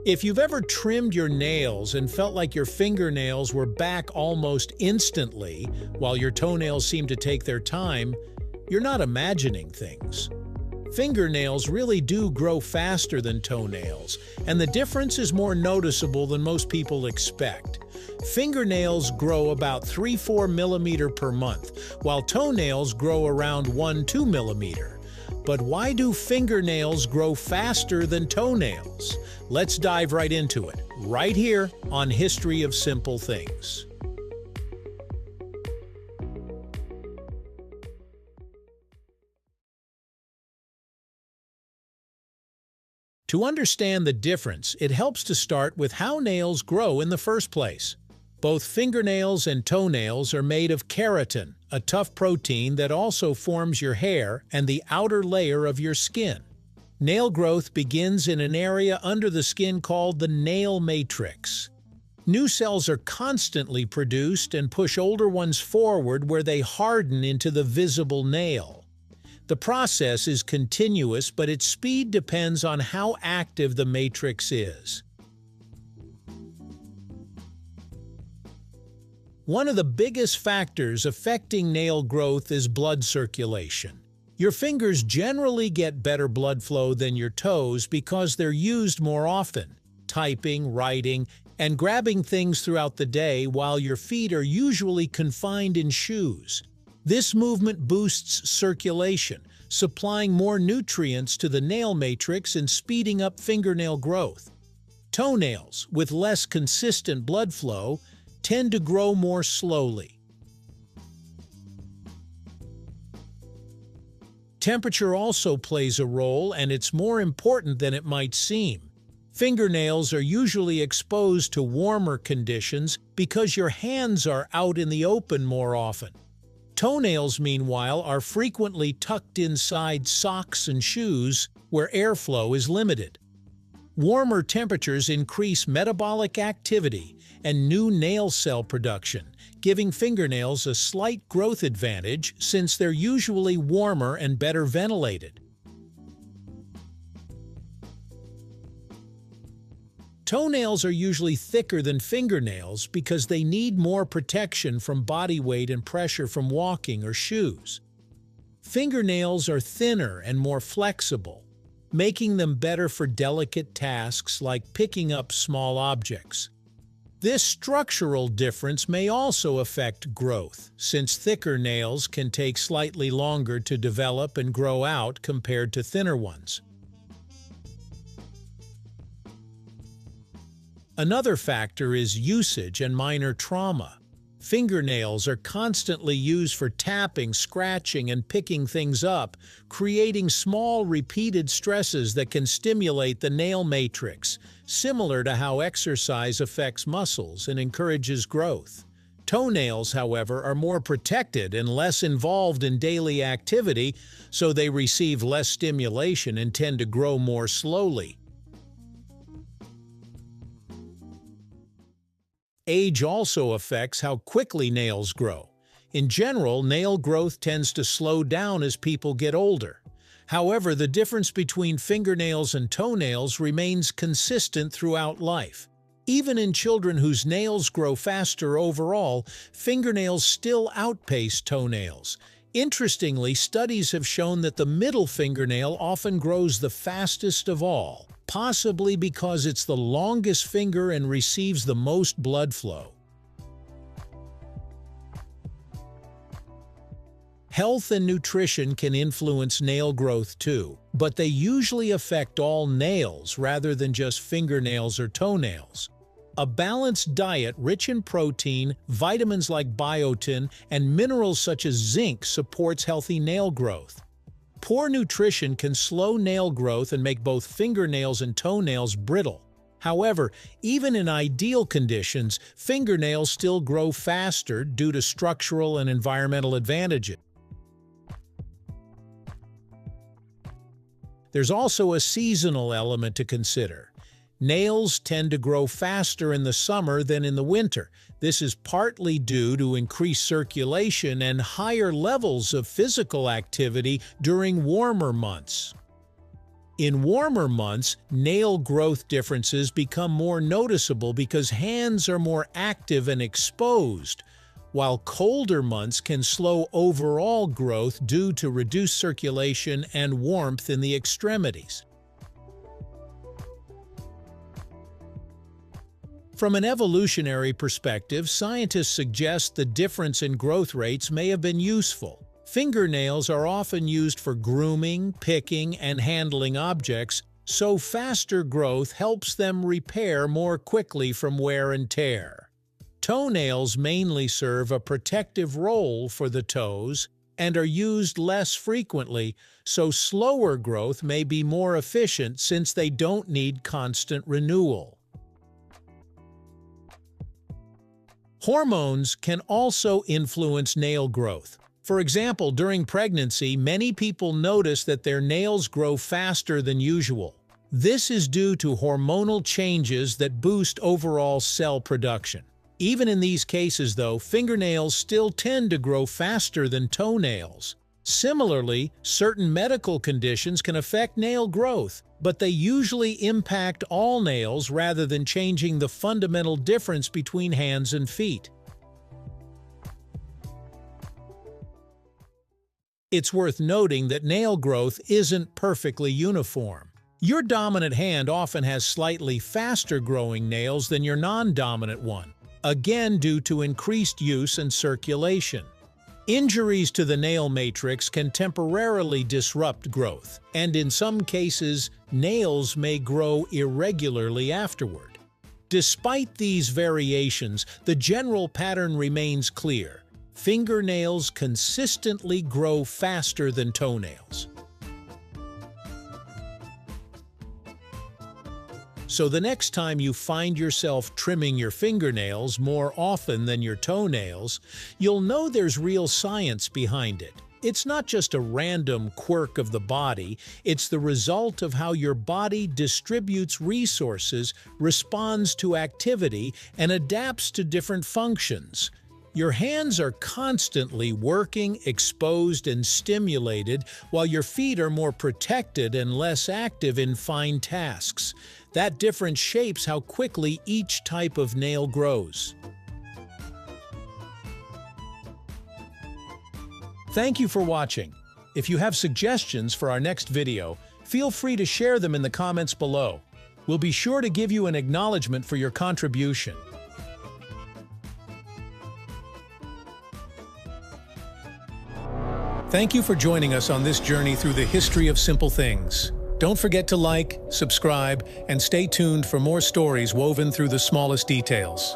If you've ever trimmed your nails and felt like your fingernails were back almost instantly, while your toenails seem to take their time, you're not imagining things. Fingernails really do grow faster than toenails, and the difference is more noticeable than most people expect. Fingernails grow about 3–4 millimeters per month, while toenails grow around 1–2 millimeters. But why do fingernails grow faster than toenails? Let's dive right into it, right here on History of Simple Things. To understand the difference, it helps to start with how nails grow in the first place. Both fingernails and toenails are made of keratin, a tough protein that also forms your hair and the outer layer of your skin. Nail growth begins in an area under the skin called the nail matrix. New cells are constantly produced and push older ones forward where they harden into the visible nail. The process is continuous, but its speed depends on how active the matrix is. One of the biggest factors affecting nail growth is blood circulation. Your fingers generally get better blood flow than your toes because they're used more often, typing, writing, and grabbing things throughout the day, while your feet are usually confined in shoes. This movement boosts circulation, supplying more nutrients to the nail matrix and speeding up fingernail growth. Toenails, with less consistent blood flow, tend to grow more slowly. Temperature also plays a role, and it's more important than it might seem. Fingernails are usually exposed to warmer conditions because your hands are out in the open more often. Toenails, meanwhile, are frequently tucked inside socks and shoes where airflow is limited. Warmer temperatures increase metabolic activity and new nail cell production, giving fingernails a slight growth advantage since they're usually warmer and better ventilated. Toenails are usually thicker than fingernails because they need more protection from body weight and pressure from walking or shoes. Fingernails are thinner and more flexible, making them better for delicate tasks like picking up small objects. This structural difference may also affect growth, since thicker nails can take slightly longer to develop and grow out compared to thinner ones. Another factor is usage and minor trauma. Fingernails are constantly used for tapping, scratching, and picking things up, creating small, repeated stresses that can stimulate the nail matrix, similar to how exercise affects muscles and encourages growth. Toenails, however, are more protected and less involved in daily activity, so they receive less stimulation and tend to grow more slowly. Age also affects how quickly nails grow. In general, nail growth tends to slow down as people get older. However, the difference between fingernails and toenails remains consistent throughout life. Even in children whose nails grow faster overall, fingernails still outpace toenails. Interestingly, studies have shown that the middle fingernail often grows the fastest of all, possibly because it's the longest finger and receives the most blood flow. Health and nutrition can influence nail growth too, but they usually affect all nails rather than just fingernails or toenails. A balanced diet rich in protein, vitamins like biotin, and minerals such as zinc supports healthy nail growth. Poor nutrition can slow nail growth and make both fingernails and toenails brittle. However, even in ideal conditions, fingernails still grow faster due to structural and environmental advantages. There's also a seasonal element to consider. Nails tend to grow faster in the summer than in the winter. This is partly due to increased circulation and higher levels of physical activity during warmer months. In warmer months, nail growth differences become more noticeable because hands are more active and exposed, while colder months can slow overall growth due to reduced circulation and warmth in the extremities. From an evolutionary perspective, scientists suggest the difference in growth rates may have been useful. Fingernails are often used for grooming, picking, and handling objects, so faster growth helps them repair more quickly from wear and tear. Toenails mainly serve a protective role for the toes and are used less frequently, so slower growth may be more efficient since they don't need constant renewal. Hormones can also influence nail growth. For example, during pregnancy, many people notice that their nails grow faster than usual. This is due to hormonal changes that boost overall cell production. Even in these cases, though, fingernails still tend to grow faster than toenails. Similarly, certain medical conditions can affect nail growth, but they usually impact all nails rather than changing the fundamental difference between hands and feet. It's worth noting that nail growth isn't perfectly uniform. Your dominant hand often has slightly faster growing nails than your non-dominant one, again due to increased use and circulation. Injuries to the nail matrix can temporarily disrupt growth, and in some cases, nails may grow irregularly afterward. Despite these variations, the general pattern remains clear. Fingernails consistently grow faster than toenails. So the next time you find yourself trimming your fingernails more often than your toenails, you'll know there's real science behind it. It's not just a random quirk of the body, it's the result of how your body distributes resources, responds to activity, and adapts to different functions. Your hands are constantly working, exposed, and stimulated, while your feet are more protected and less active in fine tasks. That difference shapes how quickly each type of nail grows. Thank you for watching. If you have suggestions for our next video, feel free to share them in the comments below. We'll be sure to give you an acknowledgement for your contribution. Thank you for joining us on this journey through the history of simple things. Don't forget to like, subscribe, and stay tuned for more stories woven through the smallest details.